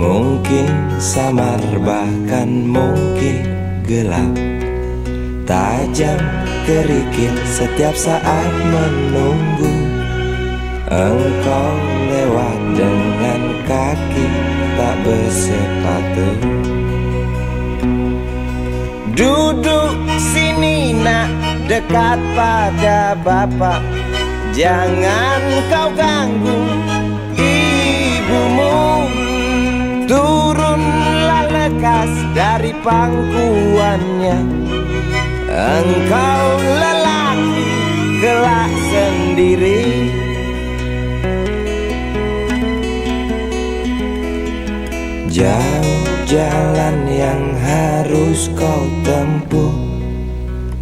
Mungkin samar bahkan mungkin gelap, tajam kerikil setiap saat menunggu engkau lewat dengan kaki tak bersepatu. Duduk sini nak, dekat pada bapak, jangan kau ganggu ibumu. Turunlah lekas dari pangkuannya, engkau lelaki kelak sendiri. Jauh jalan yang harus kau tempuh,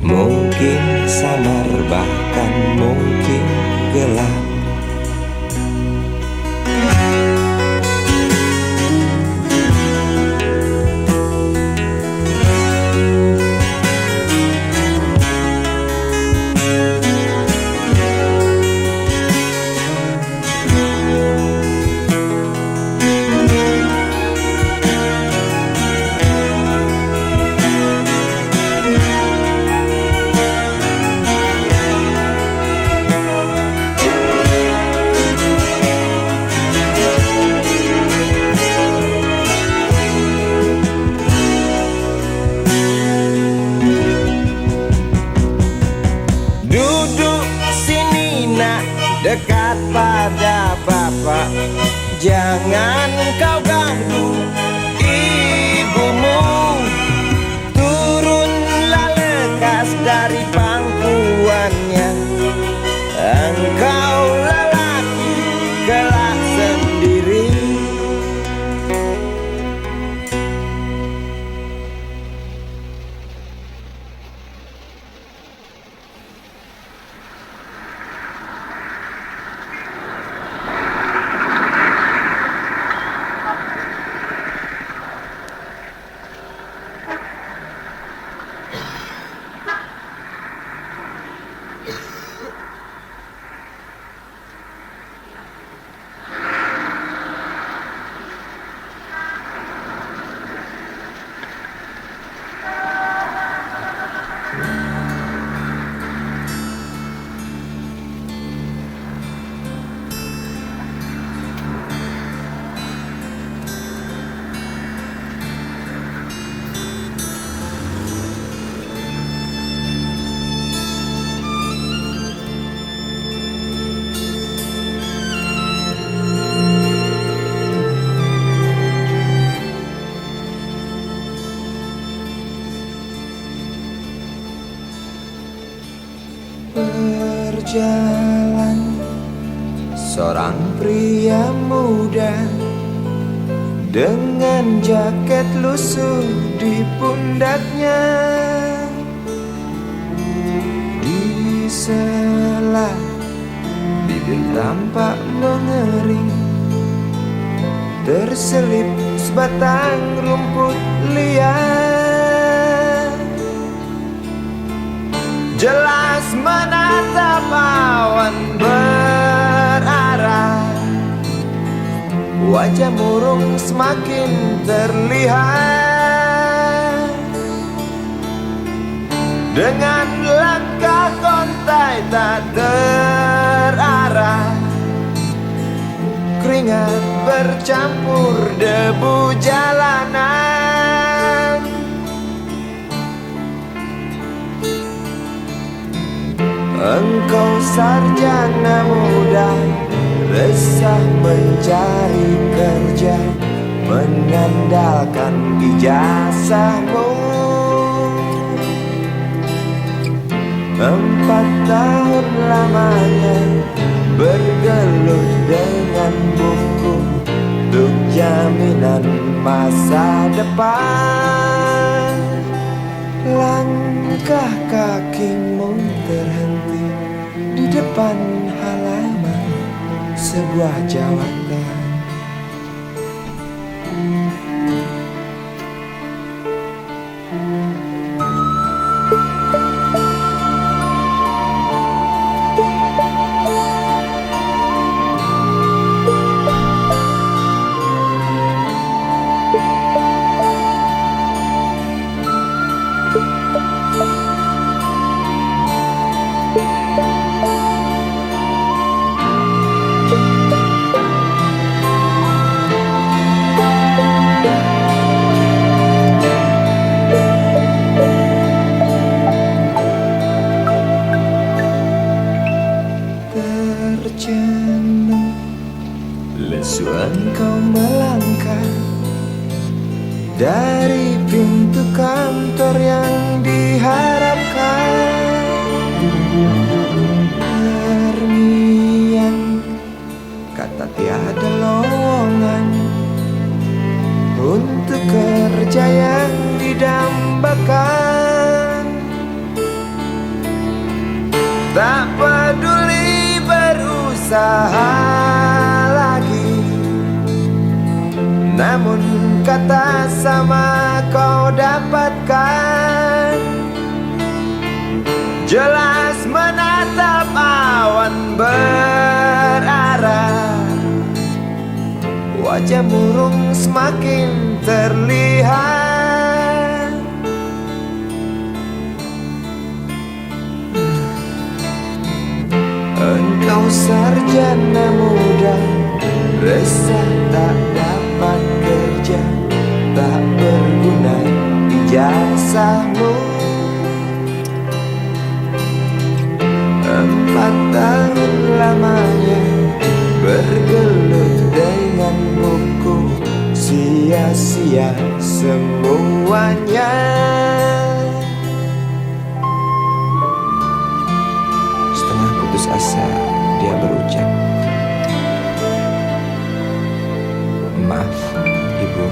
mungkin samar bahkan mungkin gelap. Dekat pada bapak, jangan kau ganggu ibumu. Turunlah lekas dari pangkuannya, engkau lelaki kelak sendiri. Berjalan seorang pria muda dengan jaket lusuh di pundaknya. Di sela bibir tampak mengering, terselip sebatang rumput liar. Jelas menatap awan berarah, wajah murung semakin terlihat. Dengan langkah kontai tak terarah, keringat bercampur debu jalanan. Engkau sarjana muda, resah mencari kerja, mengandalkan ijazahmu. 4 tahun lamanya bergelut dengan buku untuk jaminan masa depan. Langkah kakimu terhenti di depan halaman sebuah jawatan. Lesu engkau melangkah dari pintu kantor yang diharapkan. Terngiang kata tiada lowongan untuk kerja yang didambakan. Tak peduli berusaha lagi, namun kata sama kau dapatkan. Jelas menatap awan berarah, wajah murung semakin terlihat. Engkau sarjana muda, resah tak dapat kerja, tak berguna ijazahmu. 4 tahun lamanya bergelut dengan buku, sia-sia semuanya. Setengah putus asa dia berucap, "Maaf, Ibu."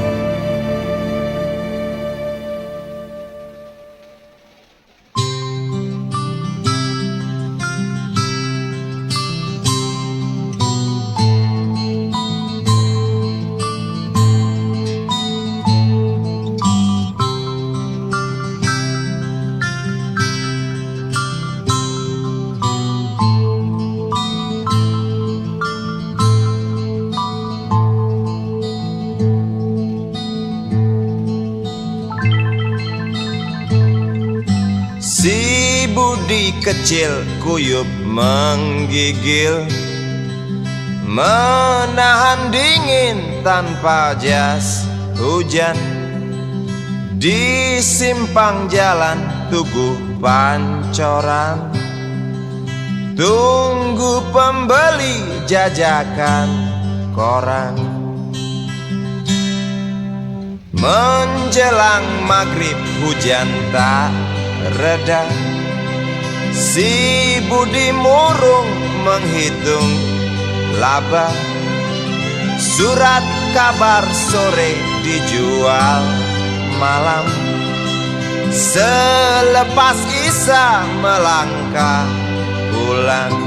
Si Budi kecil kuyup menggigil, menahan dingin tanpa jas hujan. Di simpang jalan Tugu Pancoran, tunggu pembeli jajakan koran. Menjelang maghrib hujan tak reda, si Budi murung menghitung laba. Surat kabar sore dijual malam, selepas Isya melangkah pulang.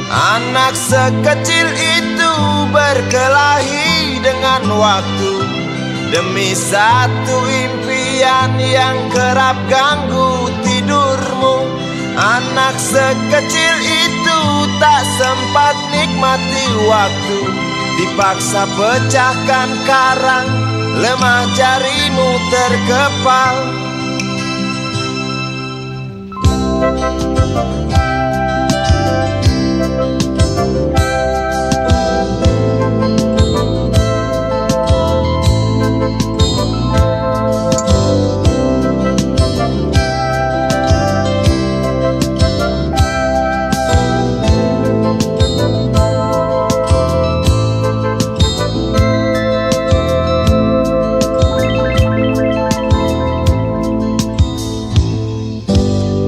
Anak sekecil itu berkelahi dengan waktu demi satu impian yang kerap ganggu tidurmu. Anak sekecil itu tak sempat nikmati waktu, dipaksa pecahkan karang, lemah jarimu terkepal.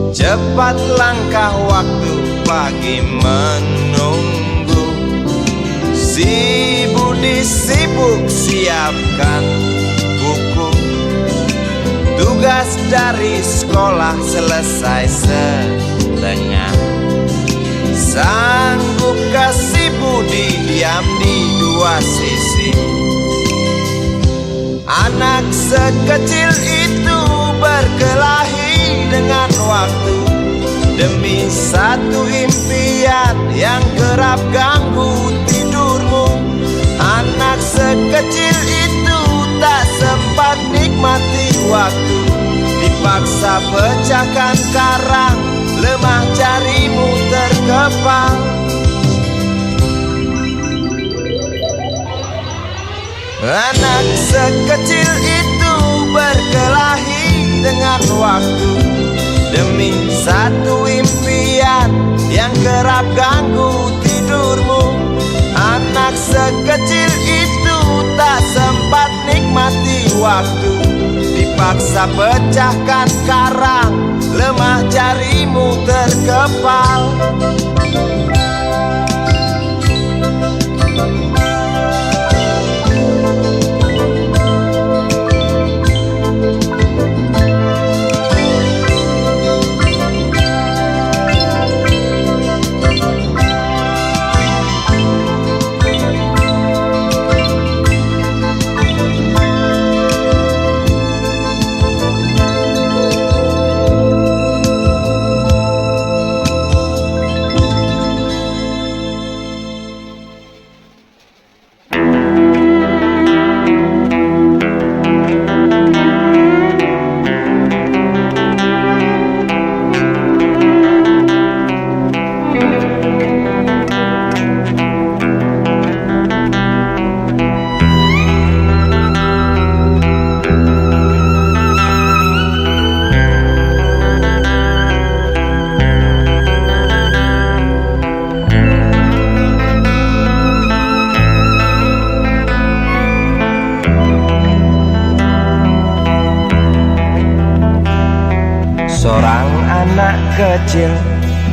Cepat langkah waktu, pagi menunggu. Si Budi sibuk siapkan buku, tugas dari sekolah selesai setengah. Sanggupkah si Budi diam di dua sisi? Anak sekecil itu berkelahi dengan waktu demi satu impian yang kerap ganggu tidurmu. Anak sekecil itu tak sempat nikmati waktu, dipaksa pecahkan karang, lemah jarimu terkepal. Anak sekecil itu berkelahi dengan waktu demi satu impian yang kerap ganggu tidurmu. kecil itu tak sempat nikmati waktu, dipaksa pecahkan karang, lemah jarimu terkepal. Seorang anak kecil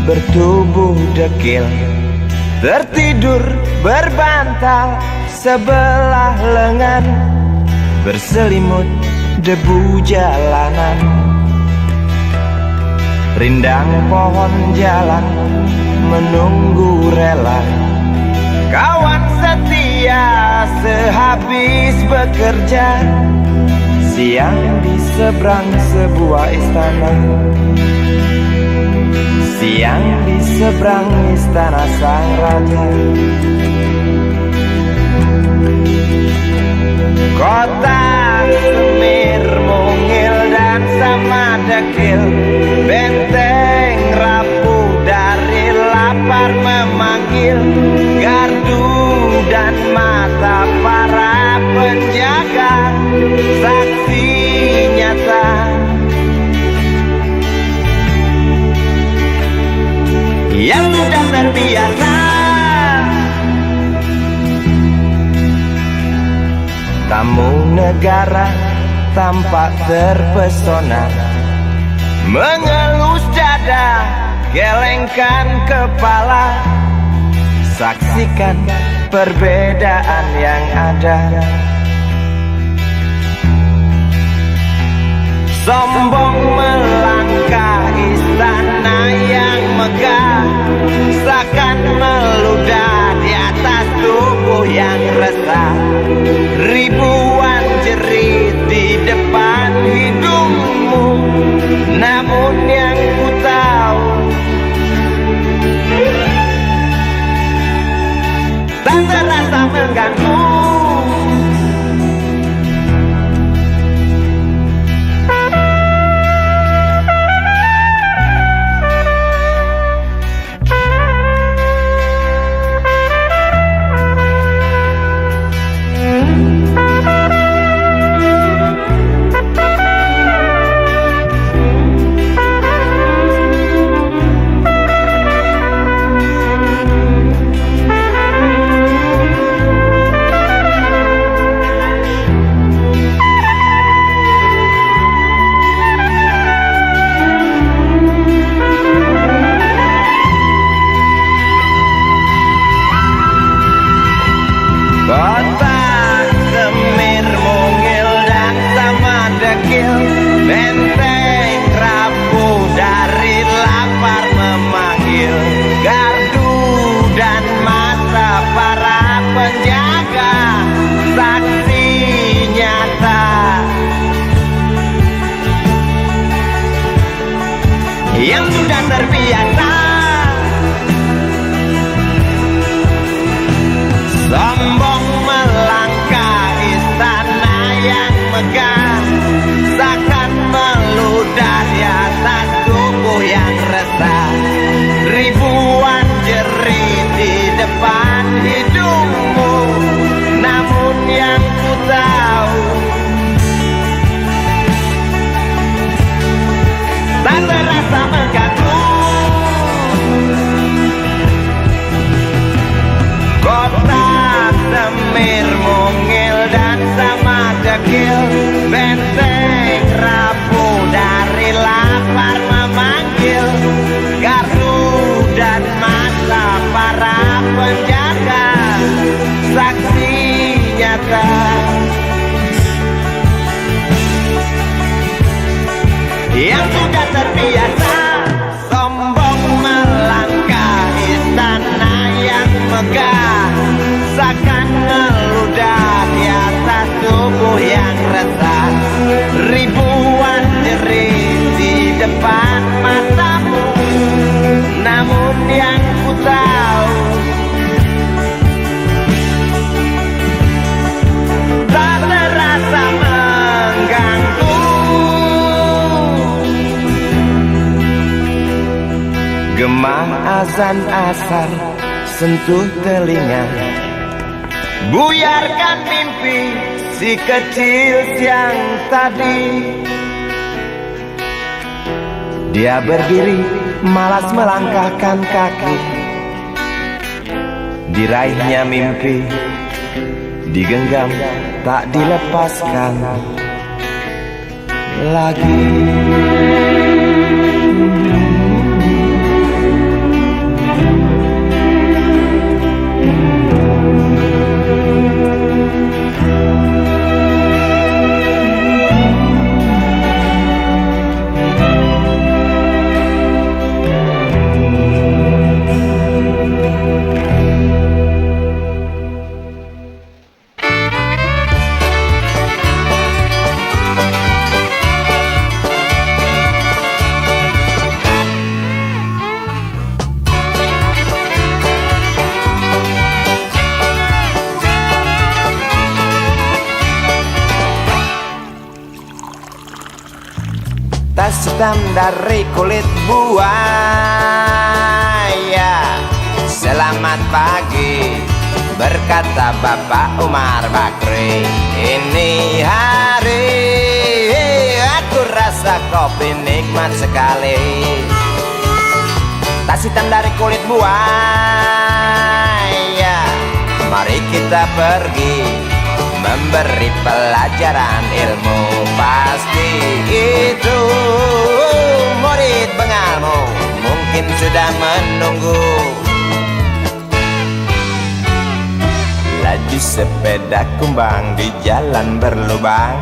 bertubuh dekil tertidur berbantal sebelah lengan, berselimut debu jalanan. Rindang pohon jalan menunggu rela, kawan setia sehabis bekerja. Siang di seberang sebuah istana, siang di seberang istana sang raja. Kota Semir mungil dan sama dekil, benteng rapuh dari lapar memanggil, gardu dan mata para penjaga, saksi nyata. Yang sudah terbiasa tamu negara tampak terpesona, mengelus dada, gelengkan kepala, saksikan perbedaan yang ada. Sombong melangkah istana yang megah, seakan meludah di atas tubuh yang resah. Ribuan jerit di depan hidungmu, namun yang ku tahu tak terasa mengganggu. manggil, benteng rapuh dari lapar memanggil, gardu dan mata para penjaga, saksi nyata. Yang sudah terbiasa sombong melangkah istana yang megah, seakan ngeludah di atas tubuh yang resah. Ribuan jerit di depan matamu, namun yang ku tahu tak terasa mengganggu. Gema azan asar sentuh telinga, buyarkan mimpi si kecil siang tadi. Dia berdiri malas melangkahkan kaki, diraihnya mimpi digenggam tak dilepaskan lagi. Tas hitam dari kulit buaya, selamat pagi, berkata Bapak Umar Bakri. Ini hari aku rasa kopi nikmat sekali. Tas hitam dari kulit buaya, mari kita pergi memberi pelajaran ilmu. Pasti itu murid bengalmu mungkin sudah menunggu. Laju sepeda kumbang di jalan berlubang,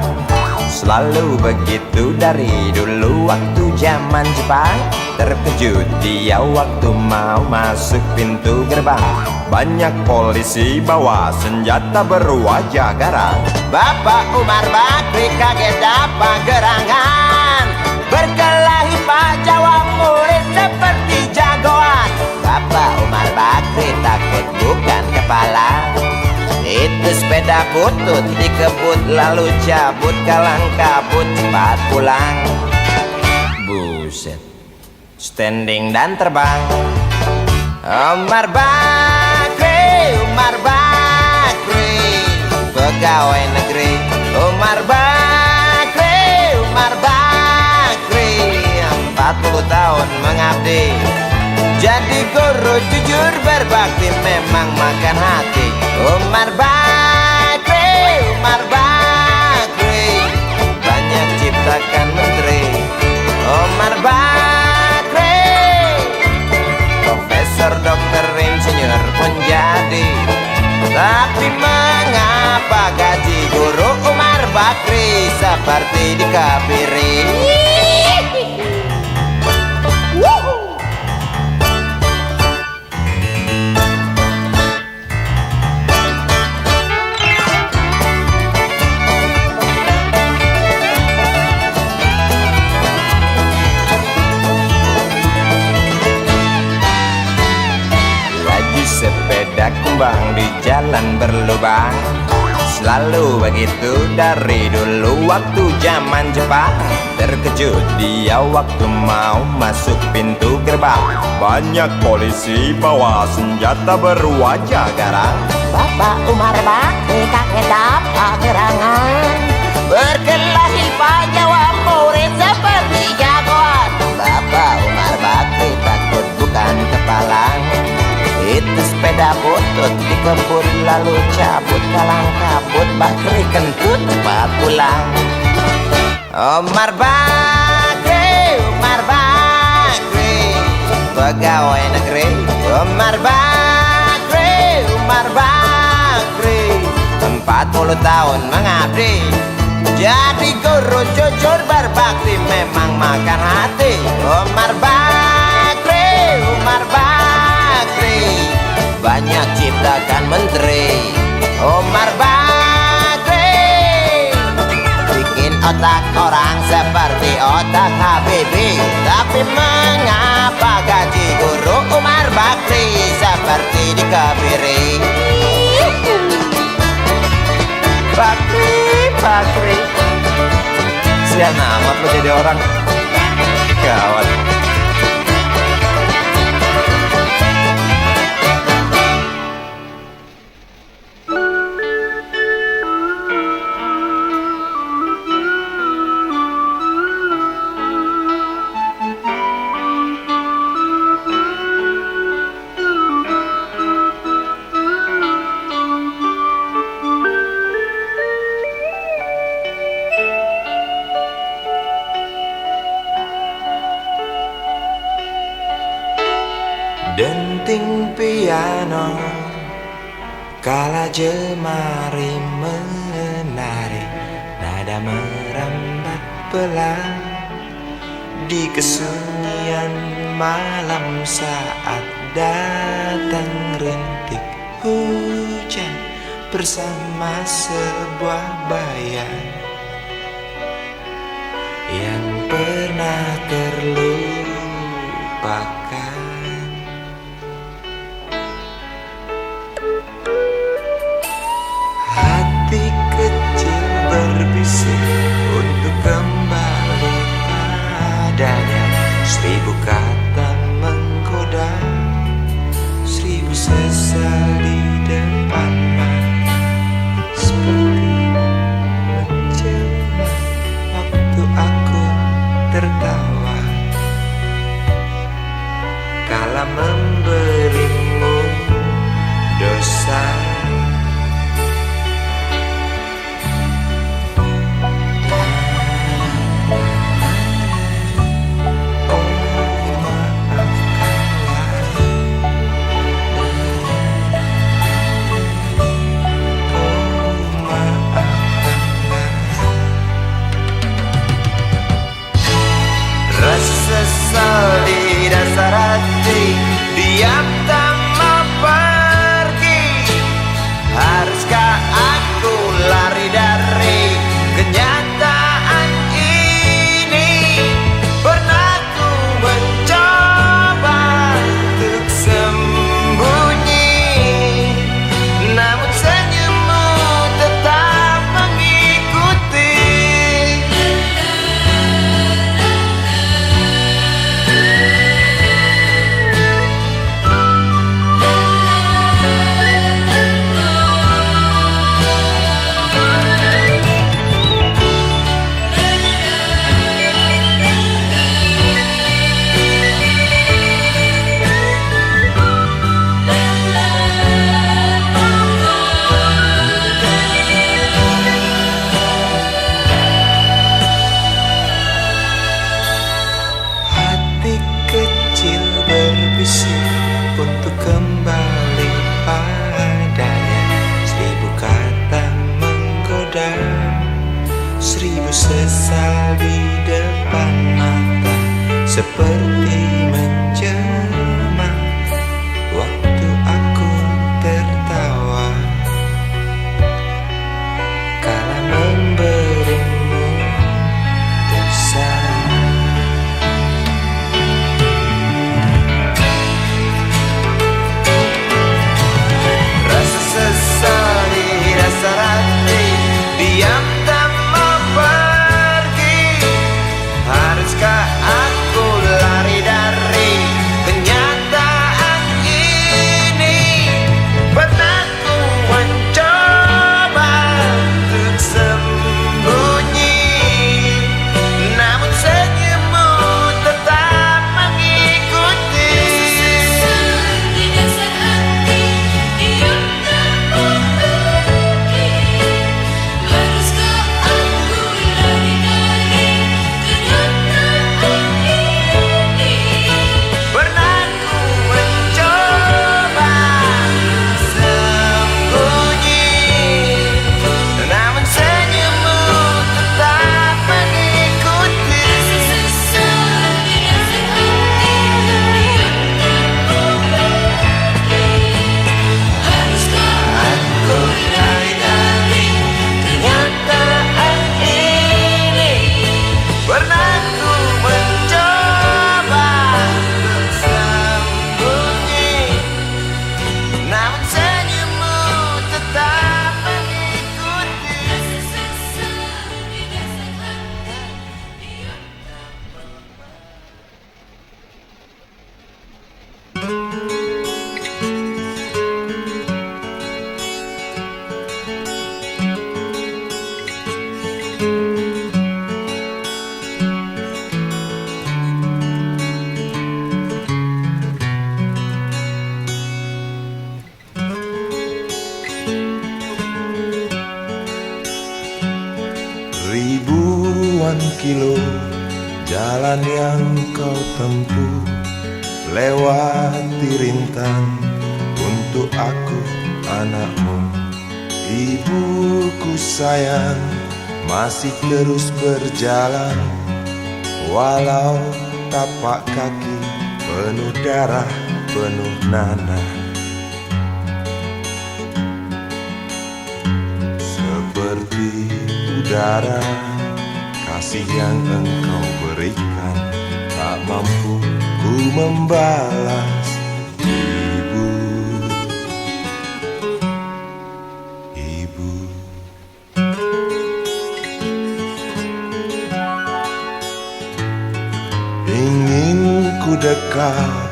selalu begitu dari dulu waktu zaman Jepang. Terkejut dia waktu mau masuk pintu gerbang, banyak polisi bawa senjata berwajah garang. Bapak Umar Bakri kaget dapat gerangan, berkelahi Pak Jawa murid seperti jagoan. Bapak Umar Bakri takut bukan kepala, itu sepeda butut dikebut lalu cabut, kalang kabut cepat pulang. Buset, standing dan terbang. Umar Bakri, Umar Bakri, pegawai negeri. Umar Bakri, Umar Bakri, 40 tahun mengabdi, jadi guru jujur berbakti, memang makan hati. Umar Bakri, Umar Bakri, banyak ciptakan menteri. Umar Bakri, profesor, dokter, insinyur pun jadi. Tapi mengapa gaji guru Umar Bakri seperti dikebiri? Sepeda kumbang di jalan berlubang, selalu begitu dari dulu waktu zaman Jepang. Terkejut dia waktu mau masuk pintu gerbang, banyak polisi bawa senjata berwajah garang. Bapak Umar Bakri kaget dapat gerangan, Berkelahi Pak Jawa murid seperti jagoan. Bapak Umar Bakri takut bukan kepala, itu sepeda butut dikebut lalu cabut kalang kabut Bakri kentut cepat pulang. Umar Bakri, Umar Bakri, pegawai negeri. Umar Bakri, Umar Bakri, 40 tahun mengabdi jadi guru jujur berbakti memang makan hati. Umar Bakri, Umar Bakri, banyak ciptakan menteri. Umar Bakri bikin otak orang seperti otak Habibie. Tapi mengapa gaji guru Umar Bakri seperti dikebiri? Bakri, sian amat lo jadi orang. Gawat. Denting piano kala jemari menari, nada merambat pelan di kesunyian malam saat datang rintik hujan bersama sebuah bayang yang pernah terlupakan. Hati kecil berbisik untuk kembali padanya. 1000 kata menggoda, 1000 sesal di depan mata, seperti menjelma waktu aku tertawa. Ribuan kilo jalan yang kau tempuh, lewati rintang untuk aku anakmu. Ibuku sayang masih terus berjalan, walau tapak kaki penuh darah, penuh nanah. Seperti udara, kasih yang engkau berikan tak mampu ku membalas. Ibu, ibu. Ingin ku dekat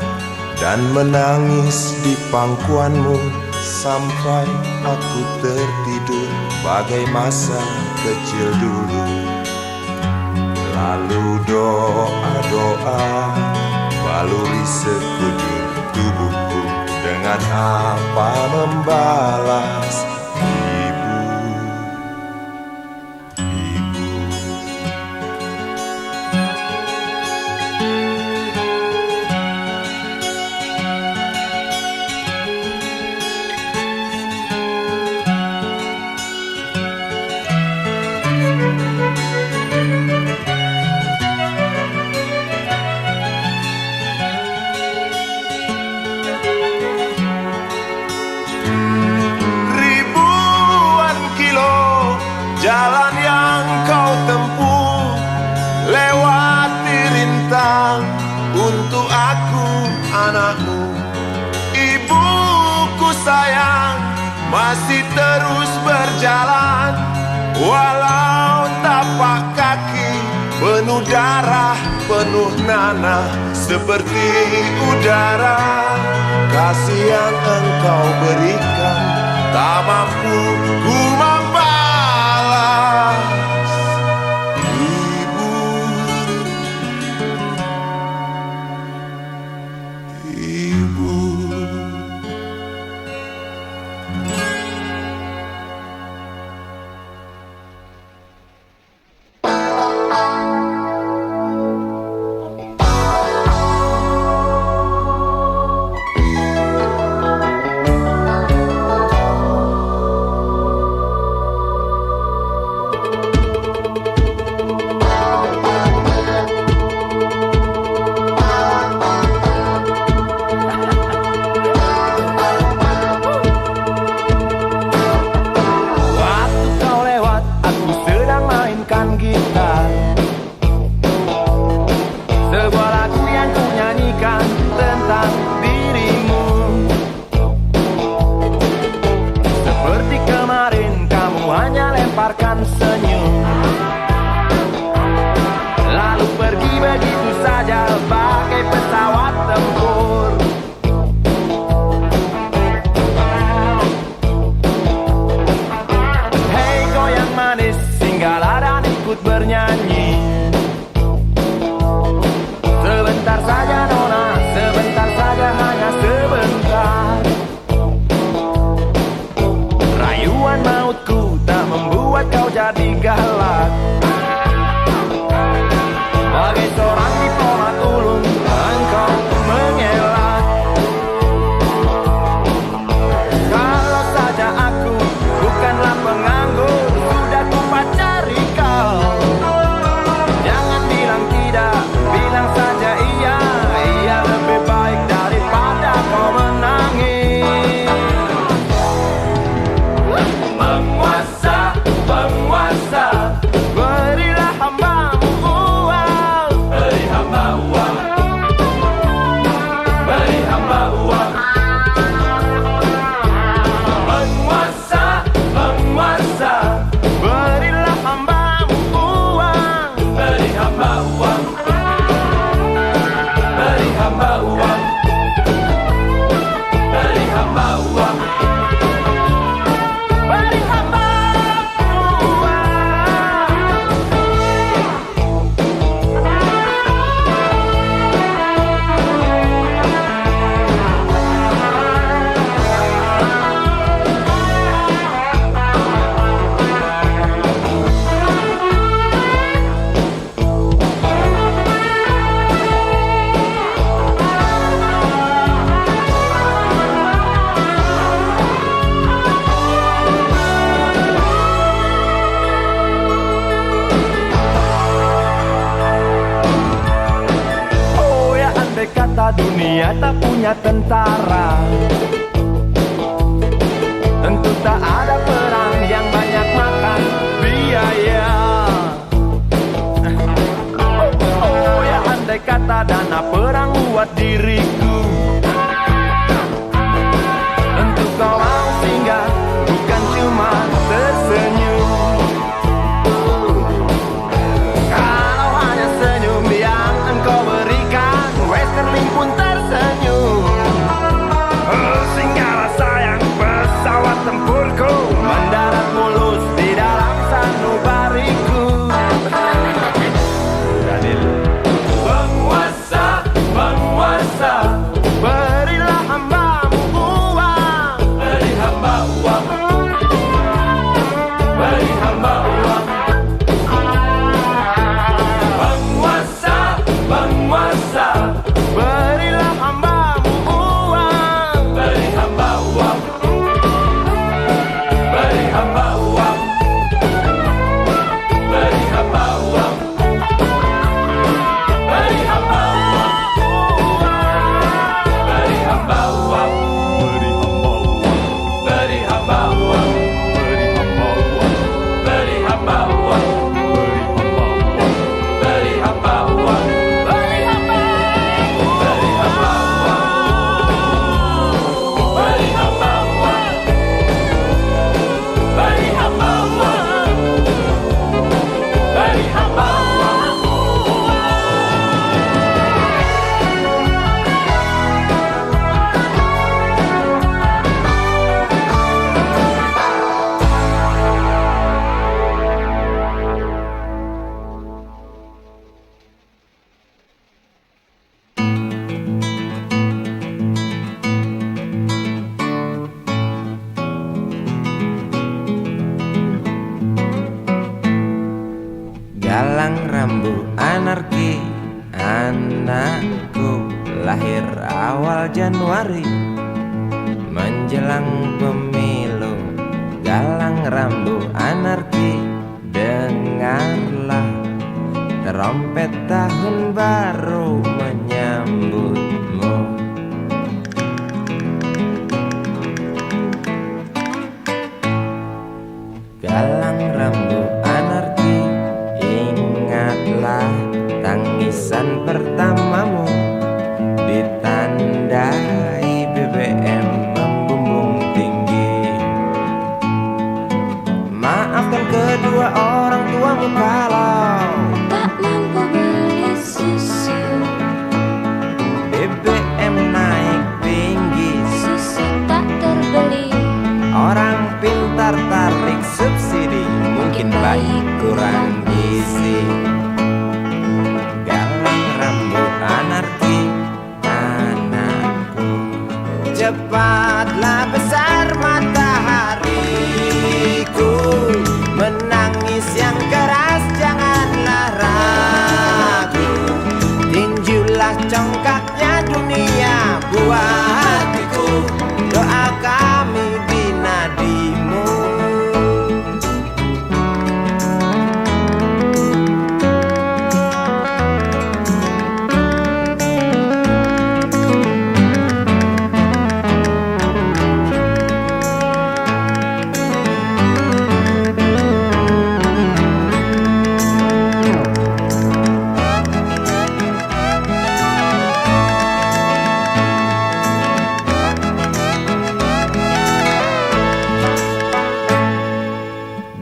dan menangis di pangkuanmu sampai aku tertidur bagai masa kecil dulu. Lalu doa-doa baluri sekujur tubuhku, dengan apa membalas. Ibu, ibu. Jalan yang kau tempuh, lewati rintang untuk aku anakmu. Ibuku sayang masih terus berjalan, walau tapak kaki penuh darah, penuh nanah. Seperti udara, kasih yang engkau berikan tak mampu ku membalas. Sebuah lagu yang ku nyanyikan tentang dirimu. Seperti kemarin kamu hanya lemparkan senyum, lalu pergi begitu saja bagai pesawat tempur. Hei goyang manis, singgahlah dan ikut bernyanyi. Sebentar saja nona, sebentar saja, hanya sebentar. Rayuan mautku tak membuat kau jadi galak. Bagai seorang diplomat ulung, engkau mengelak. Kalau saja aku bukanlah penganggur, sudah ku pacari kau. Jangan bilang tidak, bilang saja iya. Iya lebih baik daripada kau menangis. Penguasa, penguasa, tak punya tentara. Tentu tak ada perang yang banyak makan biaya. Oh ya, andai kata dana perang buat diriku, tentu kau mau singgah, bukan cuma tersenyum. Kalau hanya senyum yang engkau berikan, Westerling pun tersenyum. Singgahlah sayang, pesawat tempurku mendarat mulus di dalam sanubariku. Penguasa, penguasa, berilah hambamu uang. Beri hamba uang. Beri hamba uang. Penguasa, penguasa, berilah hambamu uang. Beri hamba uang. Beri hamba uang. Beri hamba uang. Beri hamba uang. Beri hamba uang. Beri hamba uang. Beri hamba uang. Beri hamba uang. Beri hamba uang. Beri hamba uang. Beri hamba uang. Beri hamba uang. Beri hamba uang. Galang rambu anarki, anakku lahir awal Januari menjelang pemilu. Galang rambu anarki, dengarlah trompet tahun baru menyambutmu. Galang rambu anarki, ingatlah tangisan pertamamu ditandai BBM membumbung tinggi. Maafkan kedua orang tuamu kalau tak mampu beli susu. BBM naik tinggi, Susu tak terbeli. orang pintar tarik subsidi, mungkin baik kurang gizi. Galang rambu anarki, anakku, cepatlah besar matahariku. Menangis yang keras janganlah ragu, tinjulah congkaknya dunia buat hatiku. Doa kami di nadimu.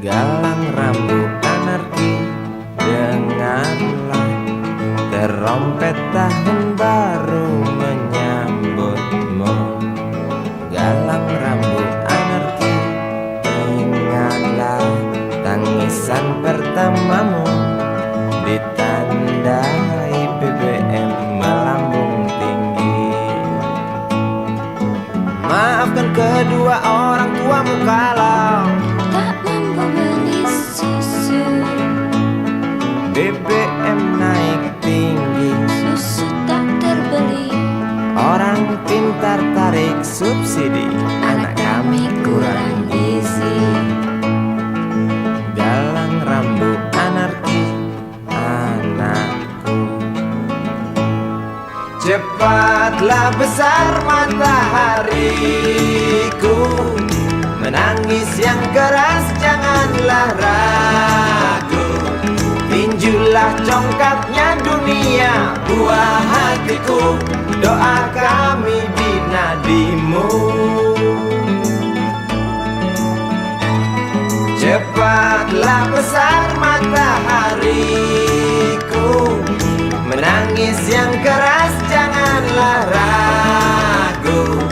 Galang rambu anarki, dengarlah trompet tahun baru menyambutmu. Galang rambu anarki, ingatlah tangisan pertamamu ditandai BBM melambung tinggi. Maafkan kedua orang tuamu kalau Tak mampu beli susu. BBM naik tinggi, Susu tak terbeli. orang pintar tarik subsidi, anak kami kurang gizi. Galang rambu anarki, anakku, cepatlah Cepatlah besar matahariku, menangis yang keras janganlah ragu. Tinjulah congkaknya dunia, buah hatiku, doa kami di nadimu. Cepatlah besar matahariku, menangis yang keras janganlah ragu.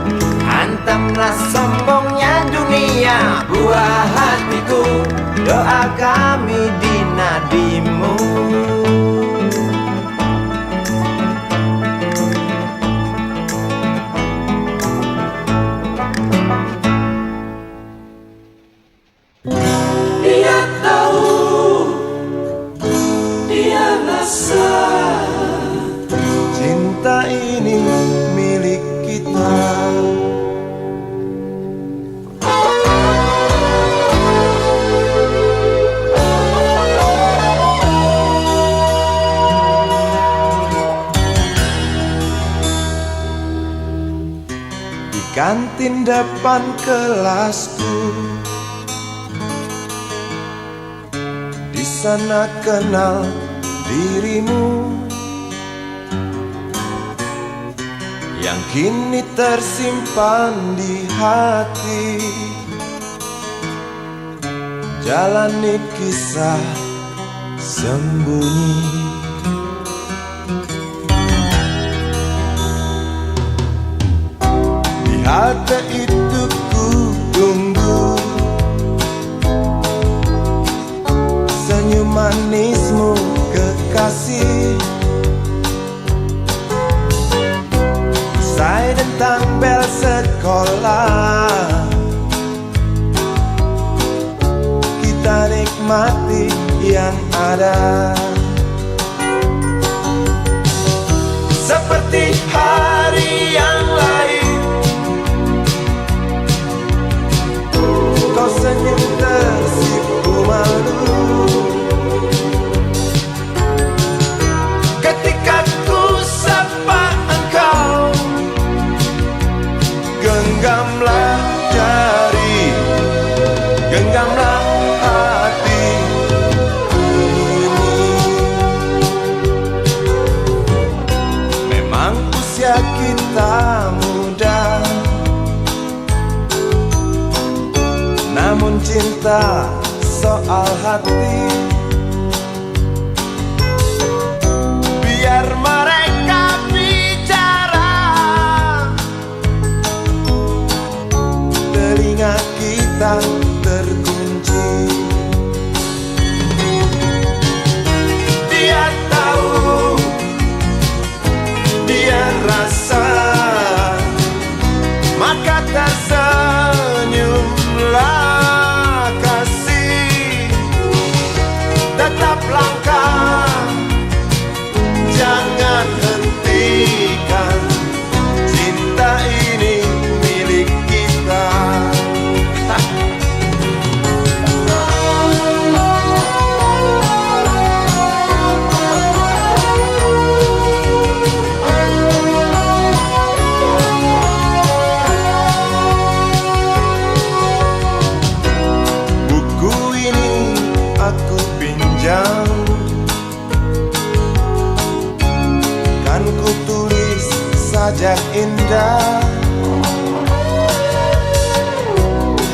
Hantamlah sombongnya dunia, buah hatiku, doa kami di nadimu. Dia tahu, dia rasa cinta ini milik kita. Di kantin depan kelasku, di sana kenal dirimu, yang kini tersimpan di hati. Jalani kisah sembunyi, di halte itu ku tunggu senyum manismu kekasih. Usai tentang bel sekolah, kita nikmati yang ada. Seperti hari yang lain, kau senyum tersipu malu ketika ku sapa engkau. Genggamlah jari, genggamlah hati ini. Memang usia kita muda, namun cinta soal hati. Biar mereka bicara, telinga kita terkunci. Dia tahu, dia rasa, maka tersenyumlah kasih. Tetap langkah, jangan hentikan, cinta ini milik kita. Buku ini aku pinjam, kan ku tulis sajak indah,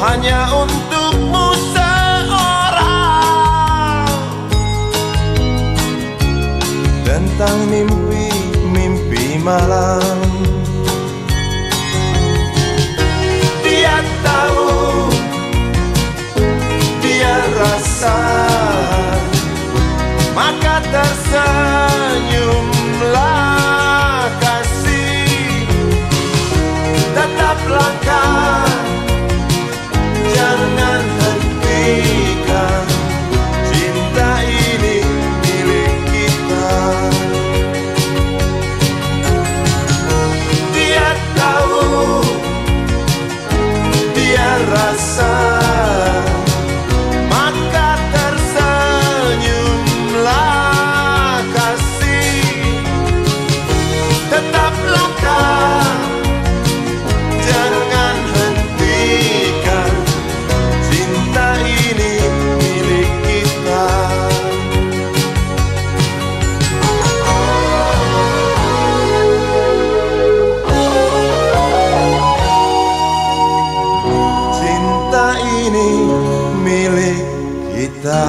hanya untukmu seorang, tentang mimpi-mimpi malam. Dia tahu, dia rasa, maka tersenyumlah kasih. Tetap langkah, jangan hentikan, cinta ini milik kita. Dia tahu, dia rasa, maka tersenyumlah kasih. milik kita.